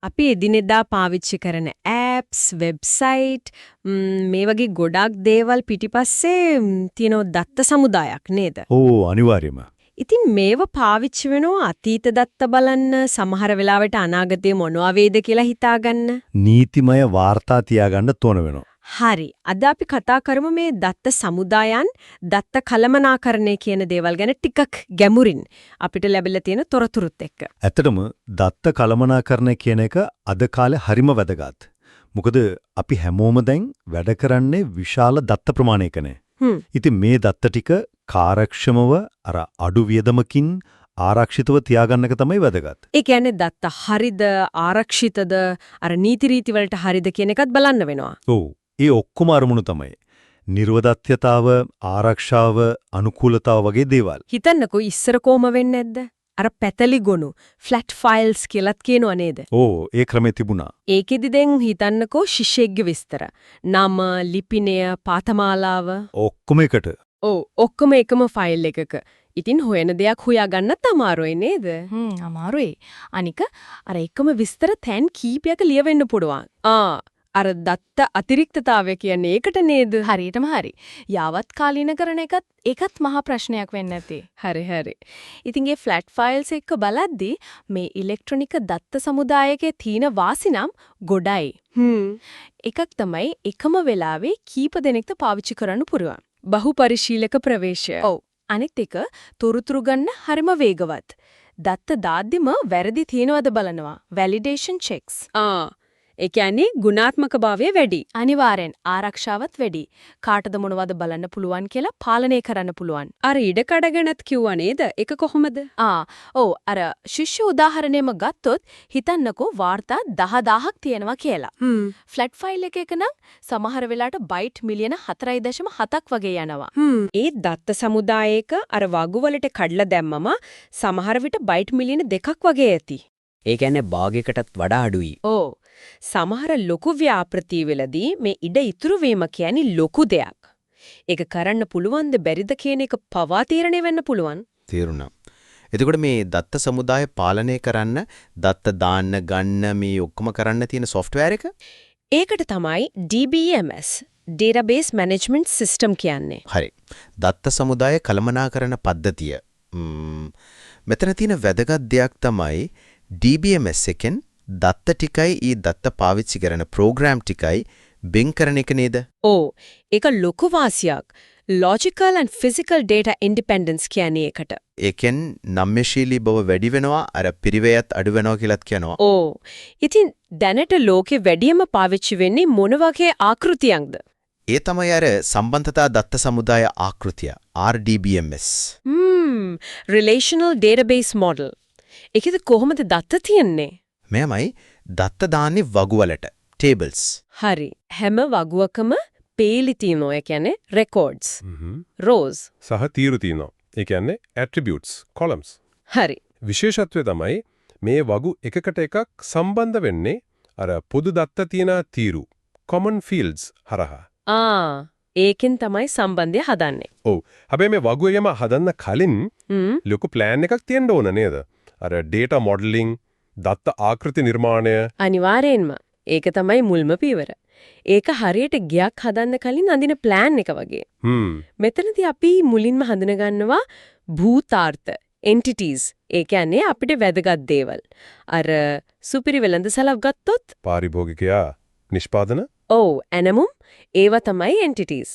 අපි එදිනෙදා පාවිච්චි කරන apps, website මේ වගේ ගොඩක් දේවල් පිටිපස්සේ තියෙන දත්ත සමුදායක් නේද? ඕ අනිවාර්යයෙන්ම. ඉතින් මේව පාවිච්චි වෙනවා අතීත දත්ත බලන්න, සමහර වෙලාවට අනාගතේ මොනවා වේද කියලා හිතාගන්න. නීතිමය වාර්තා තියාගන්න තෝරන වෙනවා. හරි. අද අපි කතා කරමු මේ දත්ත සමුදායන්, දත්ත කළමනාකරණය කියන දේවල් ගැන ටිකක් ගැඹුරින් අපිට ලැබිලා තියෙන තොරතුරුත් එක්ක. ඇත්තටම දත්ත කළමනාකරණය කියන එක අද කාලේ හරිම වැදගත්. මොකද අපි හැමෝම දැන් වැඩ කරන්නේ විශාල දත්ත ප්‍රමාණයකනේ. ඉතින් මේ දත්ත ටික කාර්යක්ෂමව අර අඩු වියදමකින් ආරක්ෂිතව තියාගන්න එක තමයි වැදගත්. ඒ කියන්නේ දත්ත හරිද ආරක්ෂිතද අර නීති රීති වලට හරිද කියන එකත් බලන්න වෙනවා. ඔව්. ඒ ඔක්කොම අරමුණු තමයි. නිර්වදත්‍යතාව, ආරක්ෂාව, අනුකූලතාව වගේ දේවල්. හිතන්නකෝ ඉස්සර කොහම වෙන්නේ නැද්ද? අර පැතලි ගොනු ෆ්ලැට් ෆයිල්ස් කියලාත් කියනවා නේද? ඕ ඒ ක්‍රමේ තිබුණා. ඒකෙදි දැන් හිතන්නකෝ ශිෂ්‍යයෙක්ගේ විස්තර. නම, ලිපිනය, පාඨමාලාව ඔක්කොම එකට. ඔව් ඔක්කොම එකම ෆයිල් එකක. ඉතින් හොයන දෙයක් හොයාගන්නත් අමාරුයි නේද? අමාරුයි. අනික අර එකම විස්තර තැන් කීපයක ලියවෙන්න පුළුවන්. අර දත්ත අතිරික්තතාවය කියන්නේ ඒකට නේද? හරියටම හරි. යාවත් කාලීනකරණ ඒකත් මහා ප්‍රශ්නයක් වෙන්නේ නැති. හරි. ඉතින් මේ ෆ්ලැට් ෆයිල්ස් එක්ක බලද්දී මේ ඉලෙක්ට්‍රොනික දත්ත සමුදායකේ තියෙන වාසිනම් ගොඩයි. එකක් තමයි එකම වෙලාවේ කීප දෙනෙක්ට පාවිච්චි කරන්න පුරුවන්. බහුපරිශීලක ප්‍රවේශය. ඔව්. අනිත් එක තොරතුරු ගන්න හරිම වේගවත්. දත්ත දාද්දිම වැරදි තියනවද බලනවා. Validation cheques. ඒ කියන්නේ ගුණාත්මකභාවය වැඩි. අනිවාර්යෙන් ආරක්ෂාවත් වැඩි. කාටද මොනවද බලන්න පුළුවන් කියලා පාලනය කරන්න පුළුවන්. අර ඉඩකඩ ගැනත් කිව්වා නේද? ඒක කොහොමද? ඔව් අර ශිෂ්‍ය උදාහරණයම ගත්තොත් හිතන්නකෝ වාර්තා 10000ක් තියෙනවා කියලා. ෆ්ලැට් ෆයිල් එකක නම් සමහර වෙලාවට බයිට් මිලියන 4.7ක් වගේ යනවා. ඒ දත්ත සමුදායයක අර වගු වලට කඩලා දැම්මම සමහර විට බයිට් මිලියන 2ක් වගේ ඇති. ඒ කියන්නේ භාගයකටත් වඩා අඩුයි. ඕ සමහර ලොකු ව්‍යාපෘතිවලදී මේ ඉඩ ඉතුරු වීම කියන්නේ ලොකු දෙයක්. ඒක කරන්න පුළුවන්ද බැරිද කියන එක පවා තීරණය වෙන්න පුළුවන්. තේරුණා. එතකොට මේ දත්ත සමුදාය පාලනය කරන්න දත්ත දාන්න ගන්න මේ ඔක්කොම කරන්න තියෙන සොෆ්ට්වෙයාර් එක? ඒකට තමයි DBMS Database Management System කියන්නේ. හරි. දත්ත සමුදාය කළමනාකරණ පද්ධතිය. මෙතන තියෙන වැදගත් දෙයක් තමයි DBMS එකෙන් දත්ත ටිකයි ඊ දත්ත පාවිච්චි කරන ප්‍රෝග්‍රෑම් ටිකයි බින් කරන එක නේද? ඕ ඒක ලොකු වාසියක්. Logical and Physical Data Independence කියන්නේ ඒකට. ඒකෙන් නම්‍යශීලී බව වැඩි වෙනවා අර පිරිවැයත් අඩු වෙනවා කියලාත් කියනවා. ඕ ඉතින් දැනට ලෝකෙ වැඩියම පාවිච්චි වෙන්නේ මොන වගේ ආකෘතියක්ද? ඒ තමයි අර සම්බන්ධතා දත්ත සමුදාය ආකෘතිය RDBMS. Relational Database Model. ඒකද කොහොමද දත්ත තියන්නේ? මෙයමයි දත්ත දාන්නේ වගුවලට tables. හරි. හැම වගුවකම පේලි තියෙනවා. ඒ කියන්නේ records. rows. සහ තීරු තියෙනවා. ඒ කියන්නේ attributes, columns. හරි. විශේෂත්වය තමයි මේ වගු එකකට එකක් සම්බන්ධ වෙන්නේ අර පොදු දත්ත තියෙන තීරු common fields හරහා. ඒකෙන් තමයි සම්බන්ධය හදන්නේ. ඔව්. හැබැයි මේ වගුවේම හදන්න කලින් ලොකු plan එකක් තියෙන්න ඕන නේද? අර data modeling, දත්ත ආකෘති නිර්මාණය. අනිවාර්යෙන්ම. ඒක තමයි මුල්ම පියවර. ඒක හරියට ගයක් හදන්න කලින් අඳින plan එක වගේ. මෙතනදී අපි මුලින්ම හඳුනගන්නවා භූතාර්ථ entities. ඒ කියන්නේ අපිට වැදගත් දේවල්. අර සුපිරි වෙළඳසැලක් ගත්තොත් පාරිභෝගිකයා නිෂ්පාදන. ඔව් එනමුම් ඒවා තමයි entities.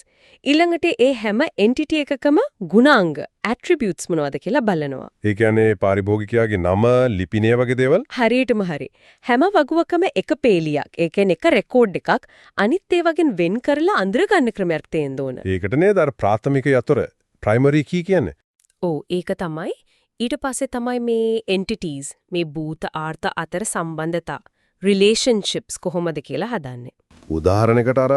ඊළඟට ඒ හැම entity එකකම ගුණාංග attributes මොනවද කියලා බලනවා. ඒ කියන්නේ පාරිභෝගිකයාගේ නම, ලිපිනය වගේ දේවල්. හරියටම හරි. හැම වගුවකම එක පේලියක්. ඒ කියන්නේ එක රෙකෝඩ් එකක් අනිත් ඒවාගෙන් වෙන් කරලා අඳුර ගන්න ක්‍රමයක් තියෙන්න ඕන. ඒකට නේද අර ප්‍රාථමික යතර primary key කියන්නේ. ඔව් ඒක තමයි. ඊට පස්සේ තමයි මේ entities මේ භූත ආර්ථ අතර සම්බන්ධතා relationships කොහොමද කියලා හදන්නේ. උදාහරණයකට අර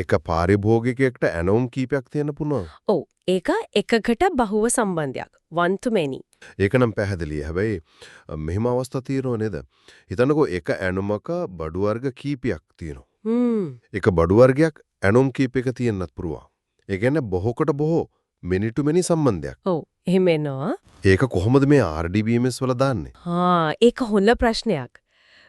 එක පාරිභෝගිකයෙක්ට ඇනෝම් කීපයක් තියෙන්න පුළුවන්. ඔව් ඒක එකකට බහුව සම්බන්ධයක්. one to many. ඒක නම් පැහැදිලියි. හැබැයි මෙහිම අවස්ථා තියෙනව නේද? හිතන්නකෝ එක ඇනොමක බඩු වර්ග කීපයක් තියෙනවා. එක බඩු වර්ගයක් ඇනොම් කීපයක තියෙන්නත් පුළුවන්. ඒ කියන්නේ බොහෝකට බොහෝ many to many සම්බන්ධයක්. ඔව් එහෙම එනවා. ඒක කොහොමද මේ RDBMS වල දාන්නේ? ඒක හොඳ ප්‍රශ්නයක්.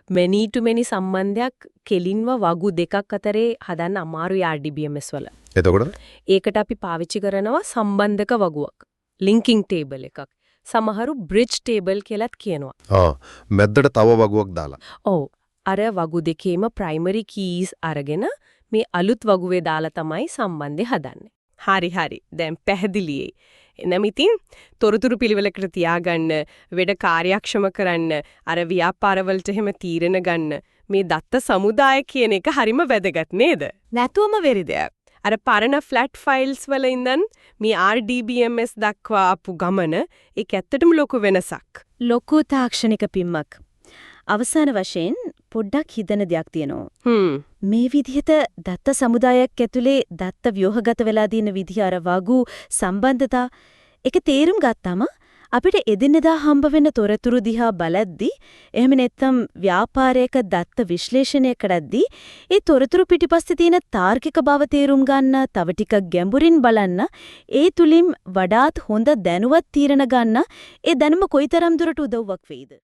many to many සම්බන්ධයක් කෙලින්ව වගු දෙකක් අතරේ හදන්න අමාරුයි RDBMS වල. එතකොට ඒකට අපි පාවිච්චි කරනවා සම්බන්ධක වගුවක්. linking table එකක්. සමහරු bridge table කියලාත් කියනවා. මැද්දට තව වගුවක් දාලා. ඔව්. අර වගු දෙකේම primary keys අරගෙන මේ අලුත් වගුවේ දාලා තමයි සම්බන්ධය හදන්නේ. හරි. දැන් පැහැදිලියි. එනම ඉතින් තොරතුරු පිළිවෙලකට තියාගන්න, වැඩ කාර්යක්ෂම කරන්න, අර ව්‍යාපාරවලට එහෙම තීරණ ගන්න මේ දත්ත සමුදාය කියන එක හරිම වැදගත් නේද? නැතුවම වෙරි දෙයක්. අර පරණ ෆ්ලැට් ෆයිල්ස් වල ඉඳන් මේ RDBMS දක්වා ආපු ගමන ඒක ඇත්තටම ලොකු වෙනසක්. ලොකු තාක්ෂණික පිම්මක්. අවසාන වශයෙන් පොඩ්ඩක් හිතන දෙයක් තියෙනවා. මේ විදිහට දත්ත සමුදායක් ඇතුලේ දත්ත ව්‍යුහගත වෙලා දින විදිහ අර වගු සම්බන්ධතා ඒක තේරුම් ගත්තම අපිට එදිනෙදා හම්බ වෙන තොරතුරු දිහා බලද්දී එහෙම නැත්නම් ව්‍යාපාරයක දත්ත විශ්ලේෂණය කරද්දී ඒ තොරතුරු පිටිපස්සේ තියෙන තාර්කික බව තේරුම් ගන්න තව ටිකක් ගැඹුරින් බලන්න ඒ තුලින් වඩාත් හොඳ දැනුවත් තීරණ ගන්න ඒ දැනුම කොයිතරම් දුරට උදව්වක් වෙයිද